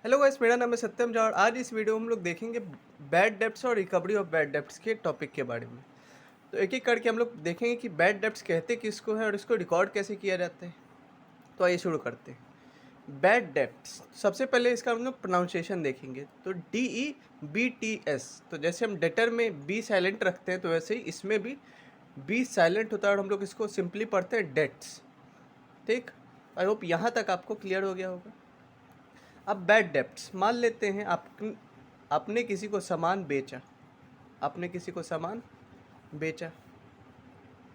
Hello guys, मेरा नाम है सत्यम झा और आज इस वीडियो में हम लोग देखेंगे बैड डेब्ट्स और रिकवरी ऑफ बैड डेब्ट्स के टॉपिक के बारे में। तो एक एक करके हम लोग देखेंगे कि बैड डेब्ट्स कहते किसको है और इसको रिकॉर्ड कैसे किया जाता है। तो आइए शुरू करते हैं। बैड डेब्ट्स, सबसे पहले इसका हम लोग प्रोनाउंसिएशन देखेंगे। तो DEBTS, तो जैसे हम डेटर में बी साइलेंट रखते हैं तो वैसे ही इसमें भी बी साइलेंट होता है और हम लोग इसको सिंपली पढ़ते हैं डेट्स। ठीक, आई होप यहाँ तक आपको क्लियर हो गया होगा। अब बैड डेब्ट्स मान लेते हैं आपने किसी को सामान बेचा। आपने किसी को सामान बेचा,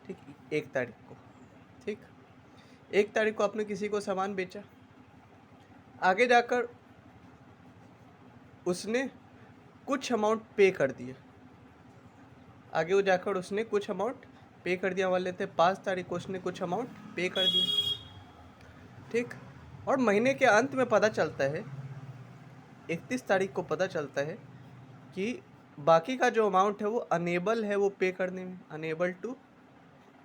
ठीक, 1 तारीख को। ठीक, 1 तारीख को आपने किसी को सामान बेचा। आगे जाकर उसने कुछ अमाउंट पे कर दिया। आगे वो जाकर उसने कुछ अमाउंट पे कर दिया। मान लेते हैं 5 तारीख को उसने कुछ अमाउंट पे कर दिया। ठीक, और महीने के अंत में पता चलता है, 31 तारीख को पता चलता है कि बाकी का जो अमाउंट है वो अनेबल है वो पे करने में, अनेबल टू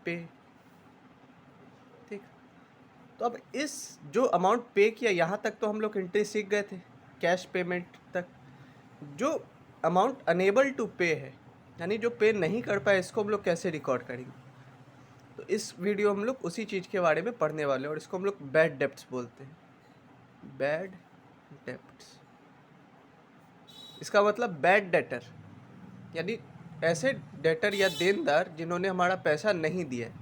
पे। ठीक, तो अब इस जो अमाउंट पे किया यहाँ तक तो हम लोग एंट्री सीख गए थे, कैश पेमेंट तक। जो अमाउंट अनेबल टू पे है, यानी जो पे नहीं कर पाए, इसको हम लोग कैसे रिकॉर्ड करेंगे। तो इस वीडियो हम लोग उसी चीज़ के बारे में पढ़ने वाले हैं और इसको हम लोग बैड डेब्ट्स बोलते हैं। बैड डेब्ट्स, इसका मतलब बैड डेटर, यानी ऐसे डेटर या देनदार जिन्होंने हमारा पैसा नहीं दिया है।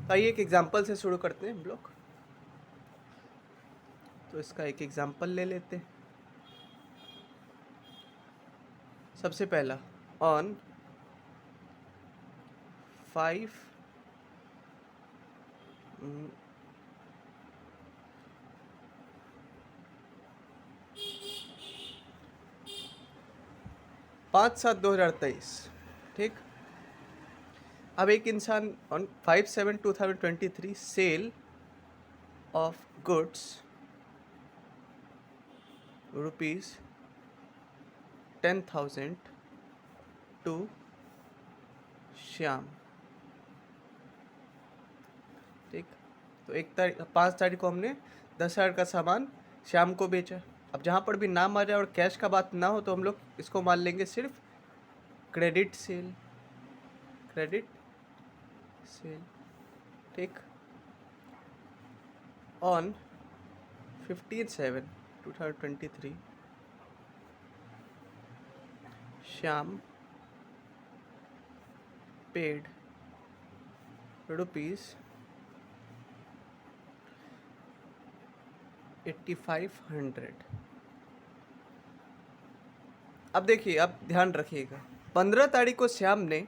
तो आइए एक एग्जांपल से शुरू करते हैं हम लोग। तो इसका एक एग्जांपल ले लेते हैं। सबसे पहला, ऑन 5 5/7/2023। ठीक, अब एक इंसान on 5/7/2023 sale of goods ₹10,000 to Shyam. ठीक, तो 5 तारीख को हमने 10,000 का सामान श्याम को बेचा। अब जहाँ पर भी नाम आ जाए और कैश का बात ना हो तो हम लोग इसको मान लेंगे सिर्फ क्रेडिट सेल, क्रेडिट सेल। ठीक, ऑन 15/7/2023 श्याम पेड ₹8,500। अब देखिए, अब ध्यान रखिएगा, 15 तारीख को श्याम ने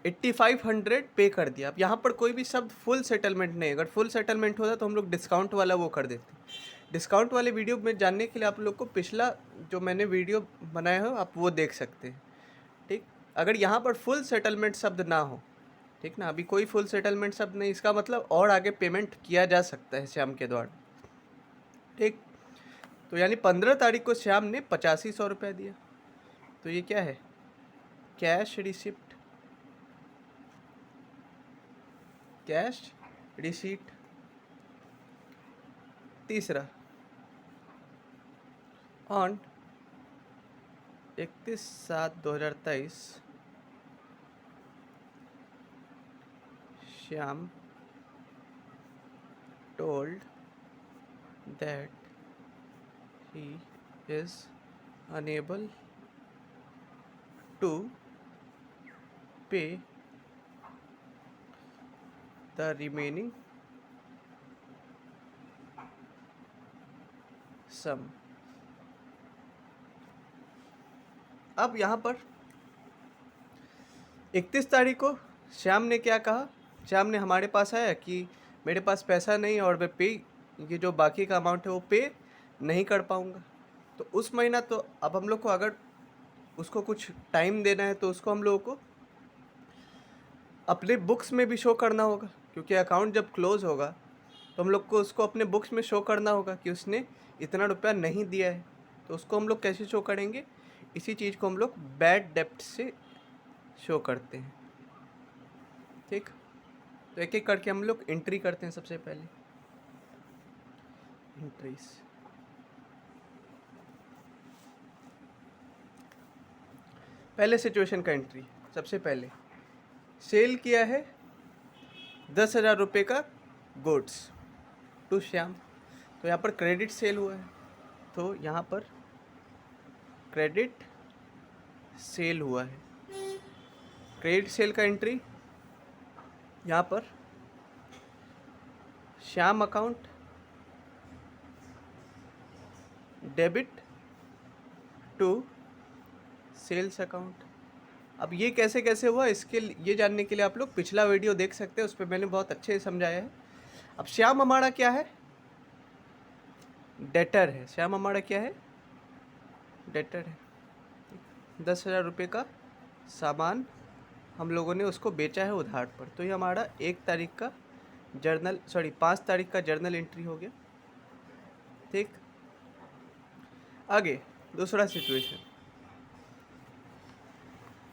8,500 पे कर दिया। अब यहाँ पर कोई भी शब्द फुल सेटलमेंट नहीं। अगर फुल सेटलमेंट होता तो हम लोग डिस्काउंट वाला वो कर देते। डिस्काउंट वाले वीडियो में जानने के लिए आप लोग को पिछला जो मैंने वीडियो बनाया हो आप वो देख सकते हैं। ठीक, अगर यहाँ पर फुल सेटलमेंट शब्द ना हो, ठीक ना, अभी कोई फुल सेटलमेंट शब्द नहीं, इसका मतलब और आगे पेमेंट किया जा सकता है श्याम के द्वारा। ठीक, तो यानी 15 तारीख को श्याम ने 8500 रुपया दिया। तो ये क्या है, कैश रिसिप्ट, कैश रिसीट। तीसरा, on 31/7/2023 Shyam told that he is unable to pay the remaining sum। अब यहाँ पर 31 तारीख को श्याम ने क्या कहा, श्याम ने हमारे पास आया कि मेरे पास पैसा नहीं और मैं पे, ये जो बाकी का अमाउंट है वो पे नहीं कर पाऊँगा। तो उस महीना तो अब हम लोग को अगर उसको कुछ टाइम देना है तो उसको हम लोगों को अपने बुक्स में भी शो करना होगा, क्योंकि अकाउंट जब क्लोज होगा तो हम लोग को उसको अपने बुक्स में शो करना होगा कि उसने इतना रुपया नहीं दिया है। तो उसको हम लोग कैसे शो करेंगे, इसी चीज़ को हम लोग बैड डेब्ट से शो करते हैं। ठीक, तो एक एक करके हम लोग एंट्री करते हैं। सबसे पहले एंट्रीज, पहले सिचुएशन का एंट्री, सबसे पहले सेल किया है 10,000 रुपये का गुड्स टू श्याम, तो यहाँ पर क्रेडिट सेल हुआ है, तो यहाँ पर क्रेडिट सेल हुआ है। क्रेडिट सेल का एंट्री यहाँ पर Shyam account debit to sales account. अब ये कैसे कैसे हुआ, ये जानने के लिए आप लोग पिछला वीडियो देख सकते हैं, उस पर मैंने बहुत अच्छे से समझाया है। अब श्याम हमारा क्या है, डेटर है। श्याम हमारा क्या है, डेटर है। 10,000 रुपये का सामान हम लोगों ने उसको बेचा है उधार पर, तो ये हमारा 5 तारीख का जर्नल एंट्री हो गया। ठीक, आगे दूसरा सिचुएशन,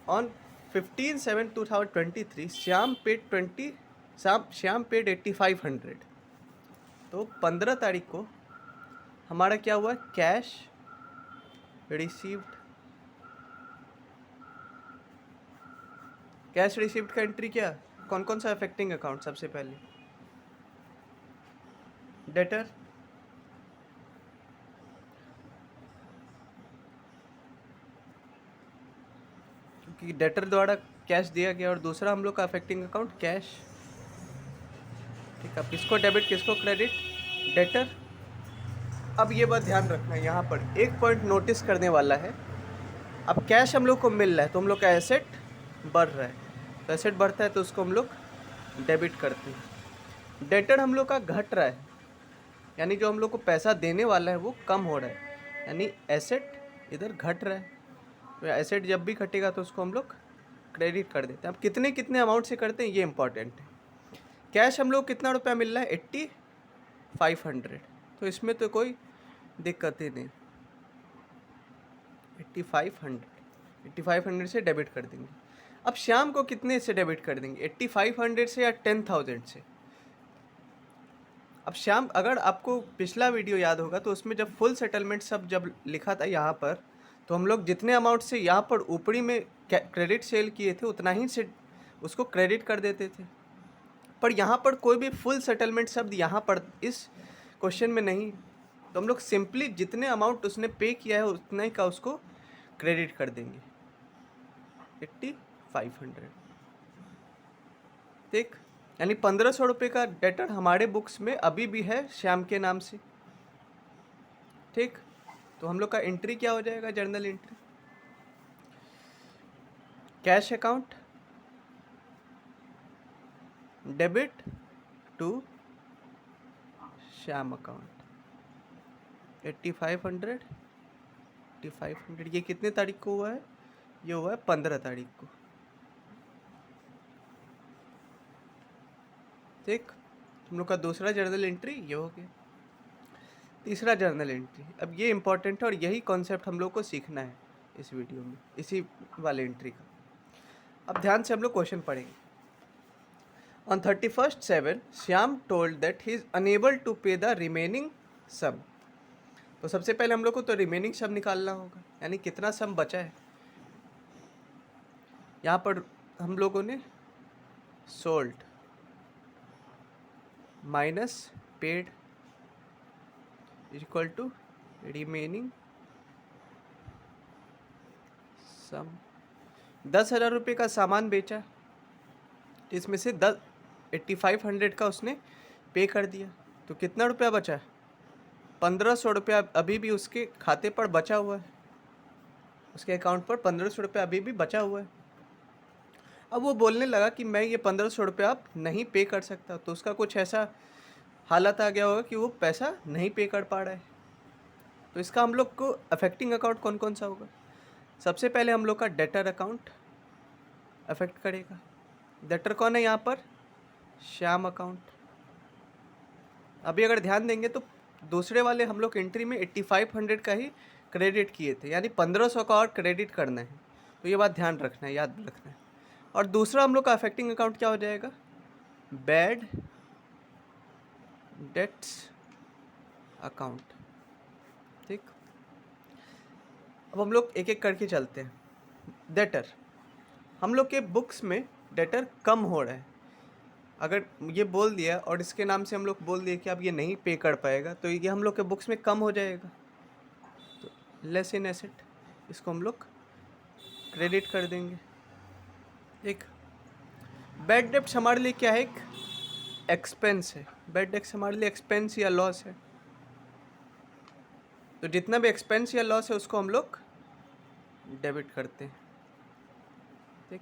ऑन 15/7/2023 श्याम पेड 8,500। तो 15 तारीख को हमारा क्या हुआ, कैश रिसीव्ड का एंट्री क्या, कौन कौन सा अफेक्टिंग अकाउंट, सबसे पहले डेटर, क्योंकि डेटर द्वारा कैश दिया गया, और दूसरा हम लोग का अफेक्टिंग अकाउंट कैश। ठीक है, अब किसको डेबिट किसको क्रेडिट, डेटर। अब ये बात ध्यान रखना है, यहाँ पर एक पॉइंट नोटिस करने वाला है। अब कैश हम लोग को मिल रहा है, तो हम लोग का एसेट बढ़ रहा है, तो एसेट बढ़ता है तो उसको हम लोग डेबिट करते हैं। डेटर हम लोग का घट रहा है, यानी जो हम लोग को पैसा देने वाला है वो कम हो रहा है, यानी एसेट इधर घट रहा है। तो एसेट जब भी घटेगा तो उसको हम लोग क्रेडिट कर देते हैं। अब कितने कितने अमाउंट से करते हैं ये इंपॉर्टेंट है। कैश हम लोग कितना रुपया मिल रहा है, 8,500, तो इसमें तो कोई दिक्कत ही नहीं। 8,500 से डेबिट कर देंगे। अब शाम को कितने से डेबिट कर देंगे, 8,500 से या 10,000 से। अब शाम, अगर आपको पिछला वीडियो याद होगा तो उसमें जब फुल सेटलमेंट सब जब लिखा था यहाँ पर, तो हम लोग जितने अमाउंट से यहाँ पर ऊपरी में क्रेडिट सेल किए थे उतना ही से उसको क्रेडिट कर देते थे। पर यहाँ पर कोई भी फुल सेटलमेंट शब्द यहाँ पर इस क्वेश्चन में नहीं, तो हम लोग सिंपली जितने अमाउंट उसने पे किया है उतना ही का उसको क्रेडिट कर देंगे, 8,500। ठीक, यानी 1,500 रुपये का डेटर हमारे बुक्स में अभी भी है श्याम के नाम से। ठीक, तो हम लोग का एंट्री क्या हो जाएगा, journal entry, cash account debit to Shyam account 8,500। ये कितने तारीख को हुआ है, ये हुआ है 15 तारीख को। ठीक, हम लोग का दूसरा जर्नल एंट्री ये हो गया। तीसरा जर्नल एंट्री, अब ये इंपॉर्टेंट है और यही कॉन्सेप्ट हम लोग को सीखना है इस वीडियो में, इसी वाले एंट्री का। अब ध्यान से हम लोग क्वेश्चन पढ़ेंगे। On 31/7 Shyam told that he is unable to pay the remaining sum. तो सबसे पहले हम लोग को तो रिमेनिंग सम निकालना होगा, यानी कितना सम बचा है। यहाँ पर हम लोगों ने sold minus paid equal to remaining sum. 10,000 रुपये का सामान बेचा, इसमें से 8,500 का उसने पे कर दिया, तो कितना रुपया बचा, 1,500 रुपया अभी भी उसके खाते पर बचा हुआ है, उसके अकाउंट पर 1,500 रुपया अभी भी बचा हुआ है। अब वो बोलने लगा कि मैं ये 1,500 रुपया अब नहीं पे कर सकता, तो उसका कुछ ऐसा हालत आ गया होगा कि वो पैसा नहीं पे कर पा रहा है। तो इसका हम लोग को अफेक्टिंग अकाउंट कौन कौन सा होगा, सबसे पहले हम लोग का डेटर अकाउंट अफेक्ट करेगा। डेटर कौन है यहाँ पर, श्याम अकाउंट। अभी अगर ध्यान देंगे तो दूसरे वाले हम लोग एंट्री में 8,500 का ही क्रेडिट किए थे, यानी 1,500 का और क्रेडिट करना है, तो ये बात ध्यान रखना है, याद रखना है। और दूसरा हम लोग का अफेक्टिंग अकाउंट क्या हो जाएगा, बैड डेट्स अकाउंट। ठीक, अब हम लोग एक एक करके चलते हैं। डेटर, हम लोग के बुक्स में डेटर कम हो रहा है। अगर ये बोल दिया और इसके नाम से हम लोग बोल दिए कि आप ये नहीं पे कर पाएगा, तो ये हम लोग के बुक्स में कम हो जाएगा। तो लेस इन एसेट, इसको हम लोग क्रेडिट कर देंगे। एक बैड डेप्ट हमारे लिए क्या है? एक एक्सपेंस है। बैड डेप्ट हमारे लिए एक्सपेंस या लॉस है। तो जितना भी एक्सपेंस या लॉस है उसको हम लोग डेबिट करते हैं। ठीक,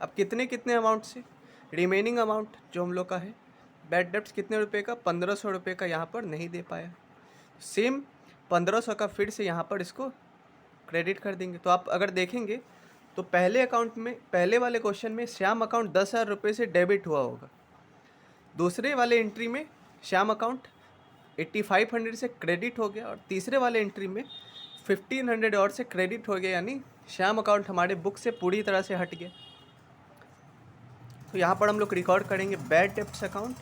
अब कितने कितने अमाउंट से? रिमेनिंग अमाउंट जो हम लोग का है बैड डेप्ट कितने रुपए का? 1500 रुपये का यहाँ पर नहीं दे पाया, सेम 1500 का फिर से यहाँ पर इसको क्रेडिट कर देंगे। तो आप अगर देखेंगे तो पहले अकाउंट में, पहले वाले क्वेश्चन में श्याम अकाउंट 10,000 रुपये से डेबिट हुआ होगा। दूसरे वाले एंट्री में श्याम अकाउंट 8500 से क्रेडिट हो गया, और तीसरे वाले एंट्री में 1500 और से क्रेडिट हो गया, यानी श्याम अकाउंट हमारे बुक से पूरी तरह से हट गया। तो यहाँ पर हम लोग रिकॉर्ड करेंगे bad debts account,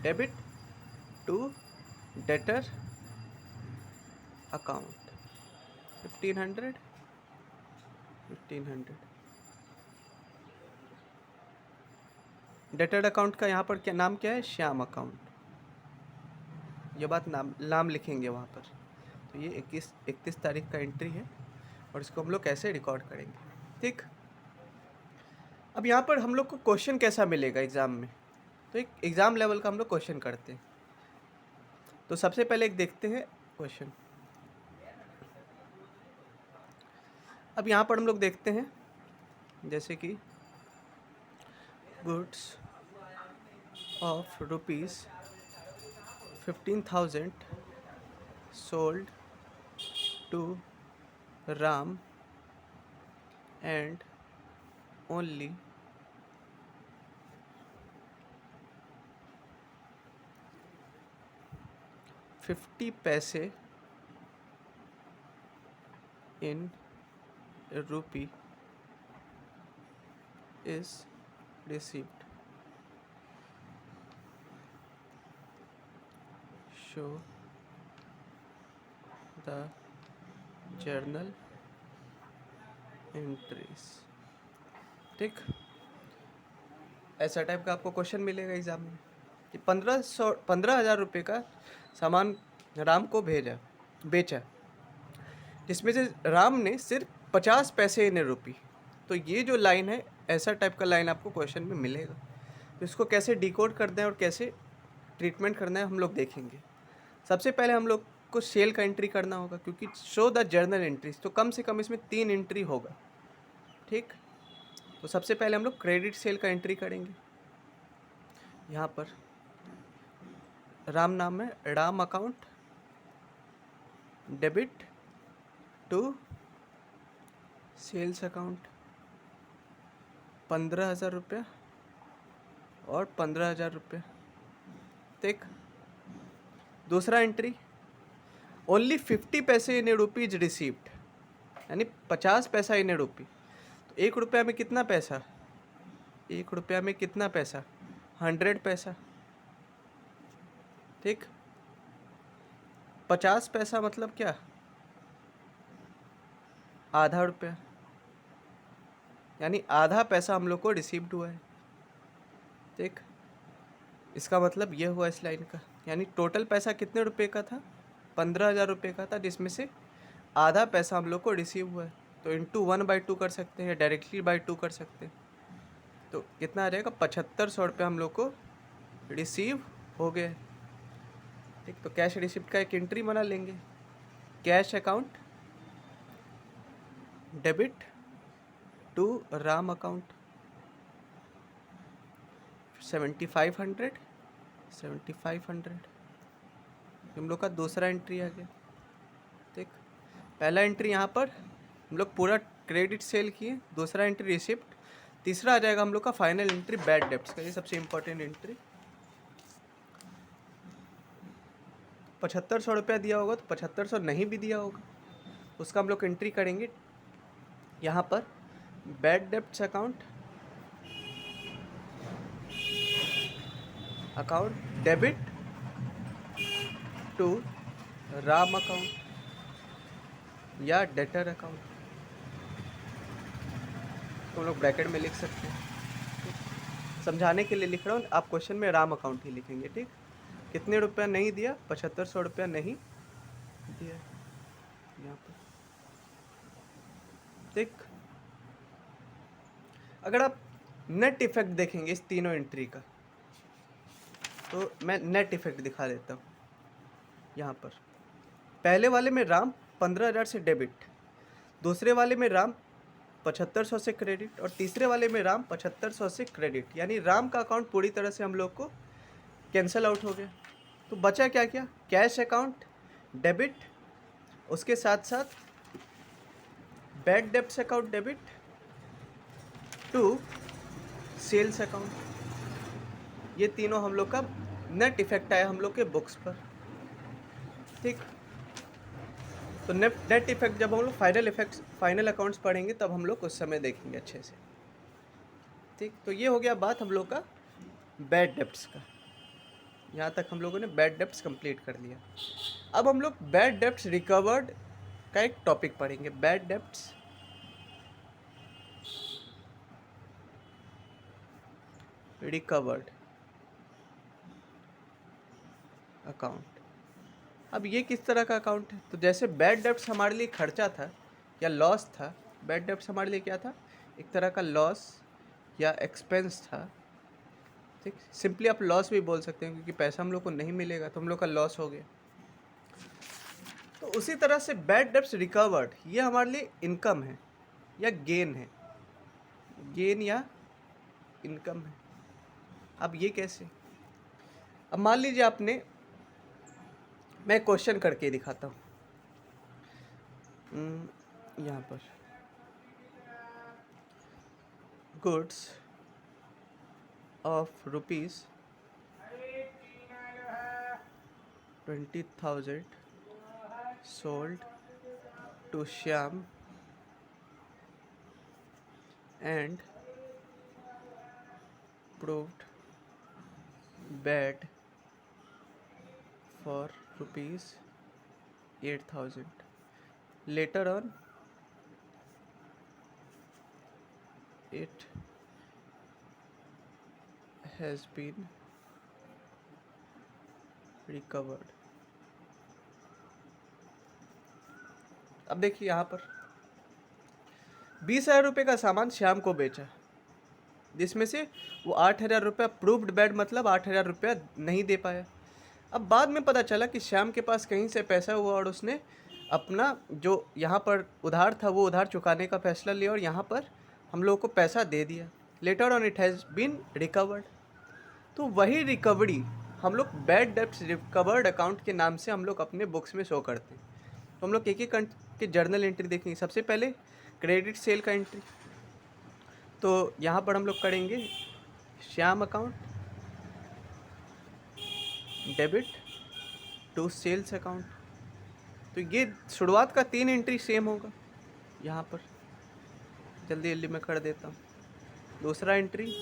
debit to debtor account 1500 1500। Debtor account का यहाँ पर क्या नाम क्या है? श्याम अकाउंट। ये बात नाम लिखेंगे वहाँ पर। तो ये 31 तारीख का एंट्री है, और इसको हम लोग कैसे रिकॉर्ड करेंगे। ठीक, अब यहाँ पर हम लोग को क्वेश्चन कैसा मिलेगा एग्ज़ाम में? तो एक एग्ज़ाम लेवल का हम लोग क्वेश्चन करते हैं। तो सबसे पहले एक देखते हैं क्वेश्चन। अब यहाँ पर हम लोग देखते हैं जैसे कि goods of ₹15,000 sold to Ram and only 50 पैसे in rupee is received. Show the journal entries. ठीक, ऐसा टाइप का आपको क्वेश्चन मिलेगा एग्जाम में कि 15,000 रुपये का सामान राम को बेचा, जिसमें से राम ने सिर्फ 50 पैसे इन रुपी। तो ये जो लाइन है, ऐसा टाइप का लाइन आपको क्वेश्चन में मिलेगा। तो इसको कैसे डिकोड करना है और कैसे ट्रीटमेंट करना है हम लोग देखेंगे। सबसे पहले हम लोग को सेल का एंट्री करना होगा, क्योंकि शो द जर्नल एंट्रीज, तो कम से कम इसमें 3 एंट्री होगा। ठीक, तो सबसे पहले हम लोग क्रेडिट सेल का एंट्री करेंगे। यहाँ पर राम नाम है, Ram account debit to sales account 15,000 रुपया और 15,000 रुपया। ठीक, दूसरा एंट्री ओनली 50 पैसे इन रुपीज रिसीव्ड, यानी 50 पैसा इन रुपी। तो 1 रुपया में कितना पैसा? 1 रुपया में कितना पैसा? 100 पैसा। ठीक, 50 पैसा मतलब क्या? आधा रुपया, यानी आधा पैसा हम लोग को रिसीव्ड हुआ है। ठीक, इसका मतलब ये हुआ इस लाइन का, यानी टोटल पैसा कितने रुपए का था? 15,000 रुपये का था, जिसमें से आधा पैसा हम लोग को रिसीव हुआ है। तो इंटू 1/2 कर सकते हैं, डायरेक्टली बाई 2 कर सकते हैं। तो कितना आ जाएगा? 7500 रुपये हम लोग को रिसीव हो गए। ठीक, तो कैश रिसिप्ट का एक एंट्री बना लेंगे, cash account debit to Ram account 7500 हम लोग का दूसरा एंट्री आ गया। ठीक, पहला एंट्री यहाँ पर हम लोग पूरा क्रेडिट सेल किए, दूसरा एंट्री रिसिप्ट, तीसरा आ जाएगा हम लोग का फाइनल एंट्री बैड डेप्ट्स का। ये सबसे इम्पोर्टेंट एंट्री। 7500 रुपया दिया होगा, तो 7500 नहीं भी दिया होगा, उसका हम लोग एंट्री करेंगे यहाँ पर bad debts account debit to Ram account या डेटर अकाउंट, तो हम लोग ब्रैकेट में लिख सकते हैं। समझाने के लिए लिख रहा हूँ, आप क्वेश्चन में राम अकाउंट ही लिखेंगे, ठीक। कितने रुपया नहीं दिया, 7500 रुपया नहीं दिया यहाँ पर, ठीक। अगर आप नेट इफेक्ट देखेंगे इस तीनों एंट्री का, तो मैं नेट इफेक्ट दिखा देता हूँ। यहाँ पर पहले वाले में राम 15,000 से डेबिट, दूसरे वाले में राम 7500 से क्रेडिट, और तीसरे वाले में राम 7500 से क्रेडिट, यानी राम का अकाउंट पूरी तरह से हम लोग को कैंसिल आउट हो गया। तो बचा क्या क्या, कैश अकाउंट डेबिट, उसके साथ साथ bad debts account debit to sales account, ये तीनों हम लोग का नेट इफेक्ट आया हम लोग के बुक्स पर, ठीक। तो नेट इफेक्ट जब हम लोग फाइनल अकाउंट्स पढ़ेंगे तब हम लोग उस समय देखेंगे अच्छे से, ठीक। तो ये हो गया बात हम लोग का बैड डेब्ट्स का। यहाँ तक हम लोगों ने बैड डेब्ट्स कंप्लीट कर लिया। अब हम लोग बैड डेब्ट्स रिकवर्ड का एक टॉपिक पढ़ेंगे, बैड डेब्ट्स रिकवर्ड अकाउंट। अब ये किस तरह का अकाउंट है, तो जैसे बैड डेब्ट्स हमारे लिए खर्चा था या लॉस था, बैड डेब्ट्स हमारे लिए क्या था, एक तरह का लॉस या एक्सपेंस था, ठीक। सिंपली आप लॉस भी बोल सकते हैं, क्योंकि पैसा हम लोग को नहीं मिलेगा तो हम लोग का लॉस हो गया। तो उसी तरह से बैड डेब्ट्स रिकवर्ड ये हमारे लिए इनकम है या गेन है, गेन या इनकम है। अब ये कैसे, अब मान लीजिए आपने, मैं क्वेश्चन करके दिखाता हूँ यहाँ पर, goods of rupees 20,000 sold to Shyam and proved bad for rupees 8,000. Later on, it has been recovered. अब देखिए यहाँ पर 20,000 रुपये का सामान श्याम को बेचा, जिसमें से वो 8,000 रुपया प्रूव्ड बैड, मतलब 8,000 रुपया नहीं दे पाया। अब बाद में पता चला कि श्याम के पास कहीं से पैसा हुआ और उसने अपना जो यहाँ पर उधार था वो उधार चुकाने का फैसला लिया और यहाँ पर हम लोगों को पैसा दे दिया। Later on it has been recovered. तो वही रिकवरी हम लोग बैड डेब्ट्स रिकवर्ड अकाउंट के नाम से हम लोग अपने बुक्स में शो करते हैं। तो हम लोग एक एक के जर्नल एंट्री देखेंगे। सबसे पहले क्रेडिट सेल का एंट्री, तो यहाँ पर हम लोग करेंगे Shyam account debit to sales account. तो ये शुरुआत का 3 एंट्री सेम होगा, यहाँ पर जल्दी जल्दी मैं कर देता हूँ। दूसरा एंट्री,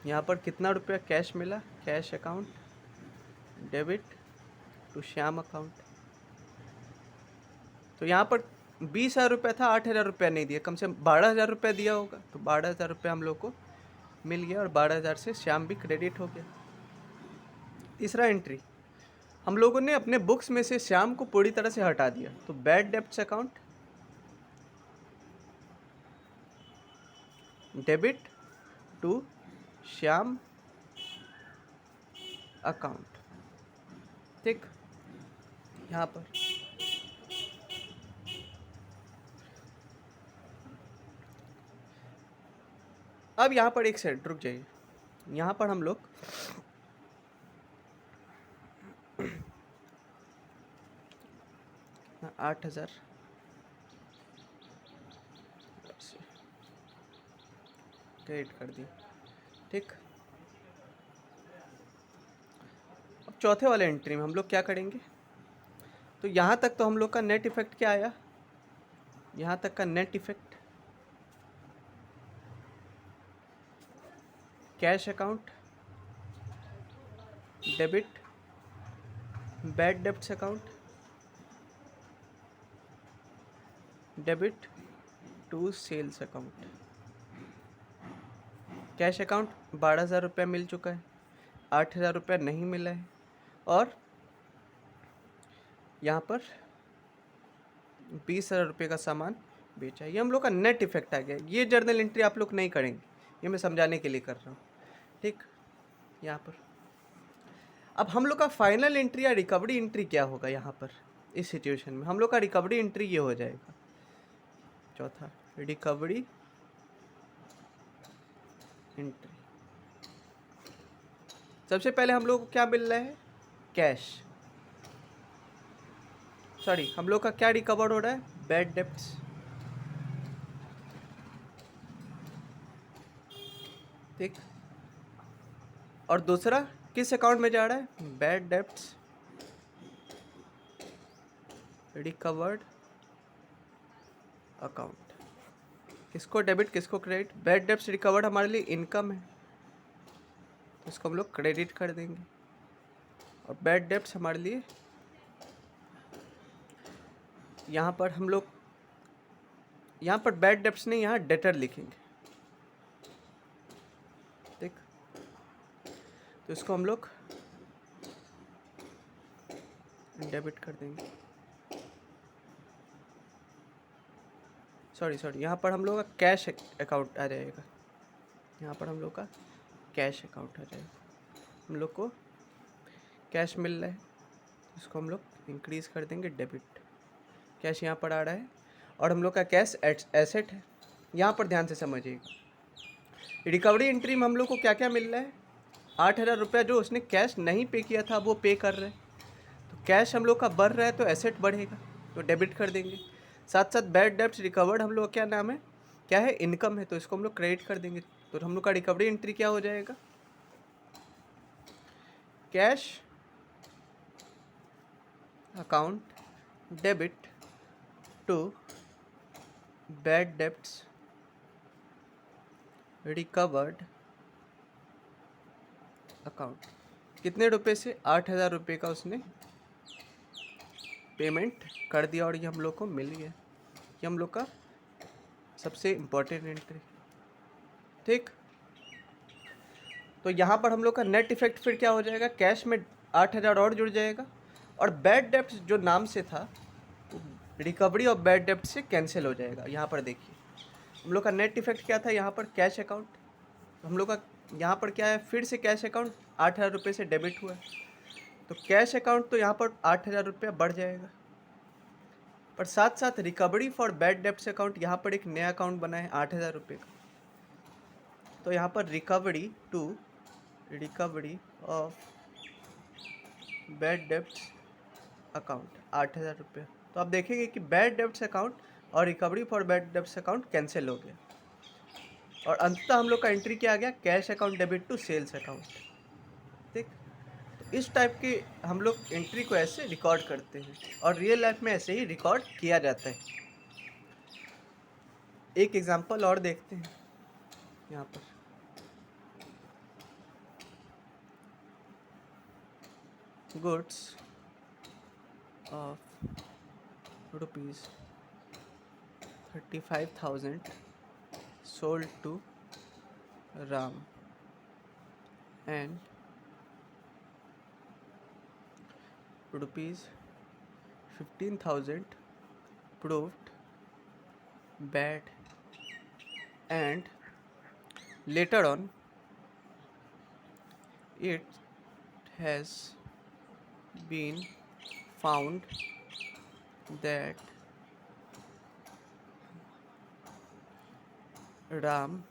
यहाँ पर कितना रुपया कैश मिला, cash account debit to Shyam account. तो यहाँ पर 20,000 रुपया था, 8,000 रुपया नहीं दिया, कम से कम 12,000 रुपया दिया होगा, तो 12,000 रुपया हम लोग को मिल गया और 12,000 से श्याम भी क्रेडिट हो गया। तीसरा एंट्री, हम लोगों ने अपने बुक्स में से श्याम को पूरी तरह से हटा दिया, तो bad debts account debit to Shyam account, ठीक। यहाँ पर अब यहाँ पर एक सेकंड रुक जाइए। यहाँ पर हम लोग 8,000 क्रेडिट कर दिया, ठीक। अब चौथे वाले एंट्री में हम लोग क्या करेंगे, तो यहाँ तक तो हम लोग का नेट इफेक्ट क्या आया, यहाँ तक का net effect cash account debit bad debts account debit to sales account. Cash account 12,000 रुपया मिल चुका है, 8,000 रुपया नहीं मिला है, और यहाँ पर 20,000 रुपये का सामान बेचा है। ये हम लोग का नेट इफेक्ट आ गया। ये जर्नल एंट्री आप लोग नहीं करेंगे, ये मैं समझाने के लिए कर रहा हूँ, ठीक। यहाँ पर अब हम लोग का फाइनल एंट्री या रिकवरी एंट्री क्या होगा? यहाँ पर इस सिचुएशन में हम लोग का रिकवरी एंट्री ये हो जाएगा, चौथा रिकवरी एंट्री। सबसे पहले हम लोग को क्या मिल रहा है? कैश। सॉरी, हम लोग का क्या रिकवर हो रहा है? Bad debts. ठीक, और दूसरा किस अकाउंट में जा रहा है? Bad debts recovered account. किसको डेबिट किसको क्रेडिट? बैड डेब्ट्स रिकवर्ड हमारे लिए इनकम है, तो इसको हम लोग क्रेडिट कर देंगे, और बैड डेब्ट्स हमारे लिए यहाँ पर हम लोग यहाँ पर बैड डेब्ट्स नहीं, यहाँ डेटर लिखेंगे, ठीक। तो इसको हम लोग डेबिट कर देंगे। सॉरी, यहाँ पर हम लोग का कैश अकाउंट आ जाएगा, यहाँ पर हम लोग का कैश अकाउंट आ जाएगा। हम लोग को कैश मिल रहा है, इसको हम लोग इंक्रीज़ कर देंगे डेबिट। कैश यहाँ पर आ रहा है, और हम लोग का कैश एसेट है। यहाँ पर ध्यान से समझिएगा, रिकवरी एंट्री में हम लोग को क्या क्या मिल रहा है? 8,000 रुपया जो उसने कैश नहीं पे किया था वो पे कर रहे हैं, तो कैश हम लोग का बढ़ रहा है, तो एसेट बढ़ेगा, तो डेबिट कर देंगे। साथ साथ बैड डेब्ट्स रिकवर्ड हम लोग का क्या नाम है? क्या है? इनकम है, तो इसको हम लोग क्रेडिट कर देंगे। तो हम लोग का रिकवरी एंट्री क्या हो जाएगा? Cash account debit to bad debts recovered account. कितने रुपए से? 8,000 रुपये का उसने पेमेंट कर दिया, और ये हम लोग को मिल गया। ये हम लोग का सबसे इम्पोर्टेंट एंट्री, ठीक। तो यहाँ पर हम लोग का नेट इफेक्ट फिर क्या हो जाएगा? कैश में 8,000 और जुड़ जाएगा, और बैड डेब्ट्स जो नाम से था रिकवरी ऑफ बैड डेब्ट से कैंसिल हो जाएगा। यहाँ पर देखिए हम लोग का नेट इफेक्ट क्या था? यहाँ पर कैश अकाउंट, हम लोग का यहाँ पर क्या है? फिर से कैश अकाउंट 8,000 रुपये से डेबिट हुआ, तो कैश अकाउंट तो यहाँ पर 8,000 रुपया बढ़ जाएगा, पर साथ साथ recovery for bad debts account यहाँ पर एक नया अकाउंट बना है 8,000 रुपये का, तो यहाँ पर recovery of bad debts account 8,000 रुपये। तो आप देखेंगे कि बैड डेब्ट्स अकाउंट और recovery for bad debts account cancel हो गया, और अंततः हम लोग का एंट्री क्या आ गया? Cash account debit to sales account, ठीक। तो इस टाइप के हम लोग एंट्री को ऐसे रिकॉर्ड करते हैं, और रियल लाइफ में ऐसे ही रिकॉर्ड किया जाता है। एक एग्जांपल और देखते हैं यहाँ पर। Goods of ₹35,000 sold to Ram, and ₹15,000 proved bad, and later on it has been found that Ram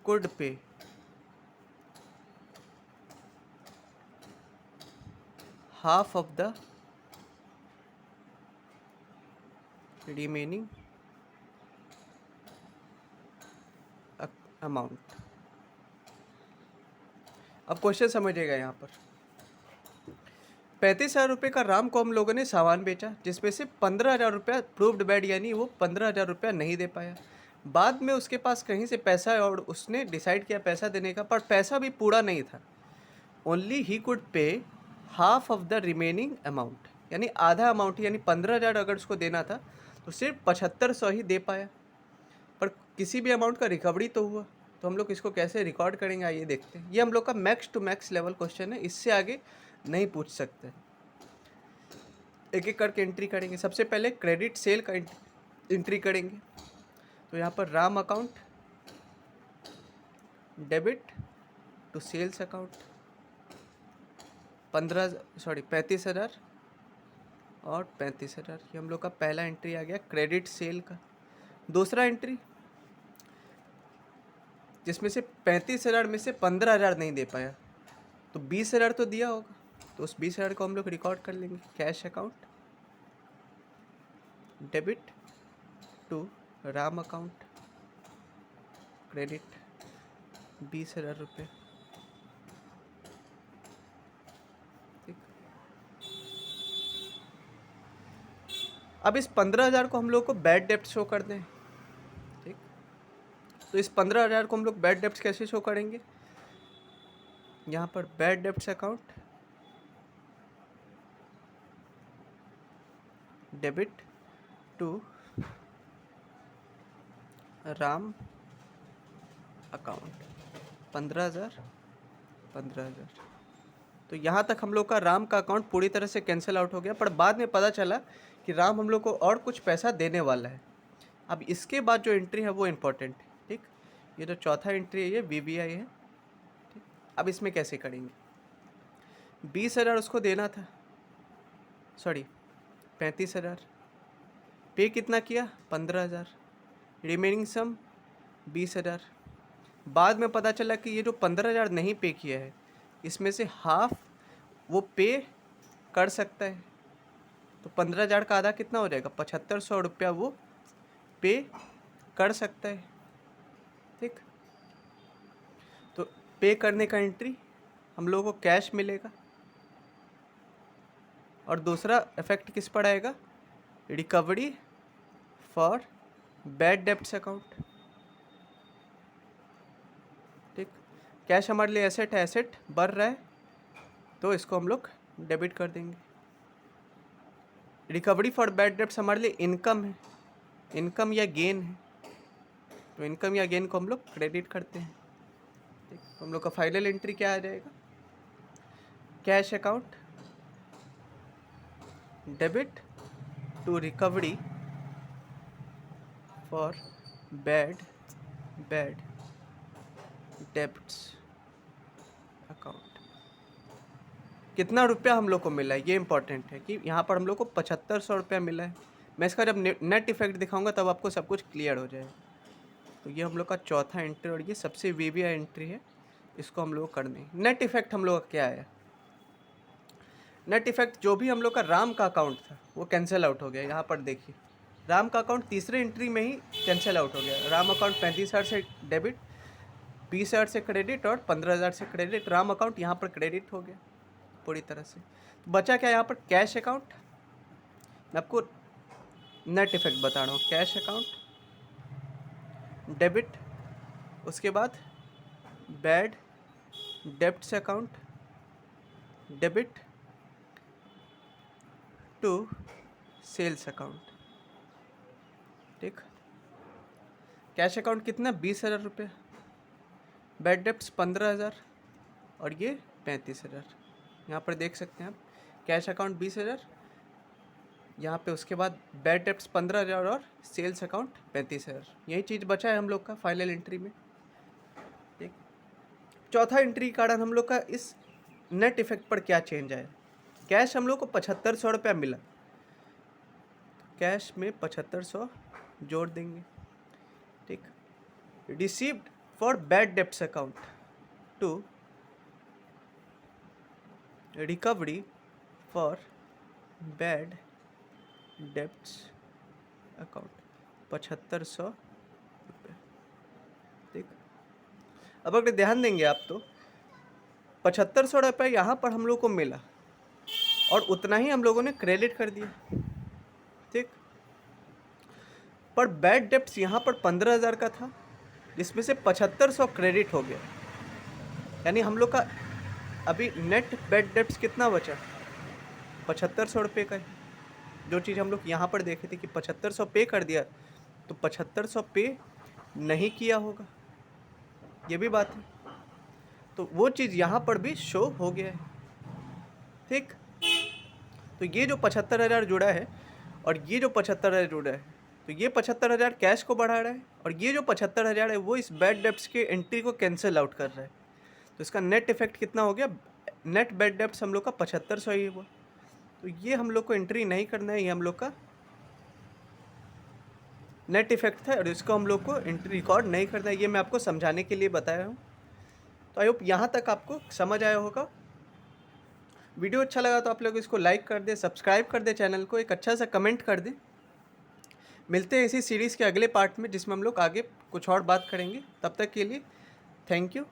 could pay half of the remaining amount। अब क्वेश्चन समझिएगा यहाँ पर। 35,000 रुपये का राम को हम लोगों ने सामान बेचा, जिसमें से 15,000 रुपया प्रूव्ड बैड, यानी वो 15,000 रुपया नहीं दे पाया। बाद में उसके पास कहीं से पैसा है, और उसने डिसाइड किया पैसा देने का, पर पैसा भी पूरा नहीं था। ओनली ही कुड पे half of the remaining amount. यानी आधा अमाउंट, यानी 15,000 अगर उसको देना था तो सिर्फ 7500 ही दे पाया, पर किसी भी अमाउंट का रिकवरी तो हुआ। तो हम लोग इसको कैसे रिकॉर्ड करेंगे आइए देखते हैं। ये हम लोग का max to max level question है, इससे आगे नहीं पूछ सकते। एक एक करके एंट्री करेंगे। सबसे पहले क्रेडिट सेल का एंट्री करेंगे। तो यहाँ पर Ram account, debit to sales account, 35,000 और 35,000, ये हम लोग का पहला एंट्री आ गया क्रेडिट सेल का। दूसरा एंट्री जिसमें से 35,000 में से 15,000 नहीं दे पाया, तो 20,000 तो दिया होगा, तो उस 20,000 को हम लोग रिकॉर्ड कर लेंगे। Cash account, debit to Ram account, credit 20,000 रुपये। ठीक, अब इस 15,000 को हम लोग को बैड डेप्ट शो कर दें। ठीक, तो इस 15,000 को हम लोग बैड डेप्ट कैसे शो करेंगे? यहाँ पर bad debts account, debit to Ram account, 15,000 15,000। तो यहाँ तक हम लोग का राम का अकाउंट पूरी तरह से कैंसिल आउट हो गया, पर बाद में पता चला कि राम हम लोग को और कुछ पैसा देने वाला है। अब इसके बाद जो एंट्री है वो इम्पोर्टेंट है। ठीक, ये जो चौथा एंट्री है ये VBI है। ठीक, अब इसमें कैसे करेंगे? 20,000 उसको देना था, सॉरी 35,000, पे कितना किया? 15,000, रिमेनिंग सम 20,000। बाद में पता चला कि ये जो 15,000 नहीं पे किया है, इसमें से हाफ वो पे कर सकता है। तो 15,000 का आधा कितना हो जाएगा? 7,500 रुपया वो पे कर सकता है। ठीक, तो पे करने का एंट्री हम लोगों को कैश मिलेगा, और दूसरा इफेक्ट किस पर आएगा? Recovery for bad debts account. ठीक, कैश हमारे लिए एसेट है, एसेट बढ़ रहा है तो इसको हम लोग डेबिट कर देंगे। रिकवरी फॉर बैड डेप्ट्स हमारे लिए इनकम है, इनकम या गेन है, तो इनकम या गेन को हम लोग क्रेडिट करते हैं। ठीक, तो हम लोग का फाइनल एंट्री क्या आ जाएगा? Cash account, debit to recovery for bad debts account. कितना रुपया हम लोग को मिला है ये इंपॉर्टेंट है, कि यहाँ पर हम लोग को 7,500 रुपया मिला है। मैं इसका जब नेट इफेक्ट दिखाऊंगा तब आपको सब कुछ क्लियर हो जाएगा। तो ये हम लोग का चौथा एंट्री, और ये सबसे VBI एंट्री है, इसको हम लोग कर देंगे। नेट इफेक्ट हम लोग का क्या आया? नेट इफेक्ट जो भी हम लोग का राम का अकाउंट था वो कैंसिल आउट हो गया। यहाँ पर देखिए राम का अकाउंट तीसरे एंट्री में ही कैंसिल आउट हो गया। राम अकाउंट 35,000 से डेबिट, 20,000 से क्रेडिट और 15,000 से क्रेडिट। राम अकाउंट यहाँ पर क्रेडिट हो गया पूरी तरह से। तो बचा क्या यहाँ पर? Cash account. मैं आपको नेट इफेक्ट बता रहा हूँ। कैश अकाउंट, डेबिट, उसके बाद bad debts account, debit to sales account. ठीक, कैश अकाउंट कितना? 20,000 रुपये, बैड डेब्ट्स 15,000 और ये 35,000। यहाँ पर देख सकते हैं आप, कैश अकाउंट 20,000, यहाँ पे उसके बाद बैड डेब्ट्स 15,000 और सेल्स अकाउंट 35,000। यही चीज़ बचा है हम लोग का फाइनल एंट्री में। ठीक, चौथा एंट्री के कारण हम लोग का इस नेट इफेक्ट पर क्या चेंज आया? कैश हम लोग को 7,500 रुपया मिला, कैश में 7,500 जोड़ देंगे। ठीक, received for bad debts account to recovery for bad debts account, 7,500 रुपये। ठीक, अब अगर ध्यान देंगे आप तो 7,500 रुपये यहाँ पर हम लोग को मिला और उतना ही हम लोगों ने क्रेडिट कर दिया। ठीक, पर बैड डेब्ट्स यहाँ पर 15,000 का था, जिसमें से 7,500 क्रेडिट हो गया। यानी हम लोग का अभी नेट बैड डेब्ट्स कितना बचा? ₹7500 का है। जो चीज़ हम लोग यहाँ पर देखे थे कि 7500 पे कर दिया, तो 7500 पे नहीं किया होगा, ये भी बात है। तो वो चीज़ यहाँ पर भी शो हो गया है, ठीक। तो ये जो 75,000 जुड़ा है और ये जो 75,000 जुड़ा है, तो ये 75,000 कैश को बढ़ा रहा है और ये जो 75,000 है वो इस बैड डेब्ट्स के एंट्री को कैंसिल आउट कर रहा है। तो इसका नेट इफेक्ट कितना हो गया? नेट बैड डेब्ट्स हम लोग का 7500 ही हुआ। तो ये हम लोग को एंट्री नहीं करना है, ये हम लोग का नेट इफेक्ट था और इसको हम लोग को एंट्री रिकॉर्ड नहीं करना है। ये मैं आपको समझाने के लिए बताया हूँ। तो आई होप यहाँ तक आपको समझ आया होगा। वीडियो अच्छा लगा तो आप लोग इसको लाइक कर दें, सब्सक्राइब कर दें चैनल को, एक अच्छा सा कमेंट कर दें। मिलते हैं इसी सीरीज़ के अगले पार्ट में जिसमें हम लोग आगे कुछ और बात करेंगे। तब तक के लिए थैंक यू।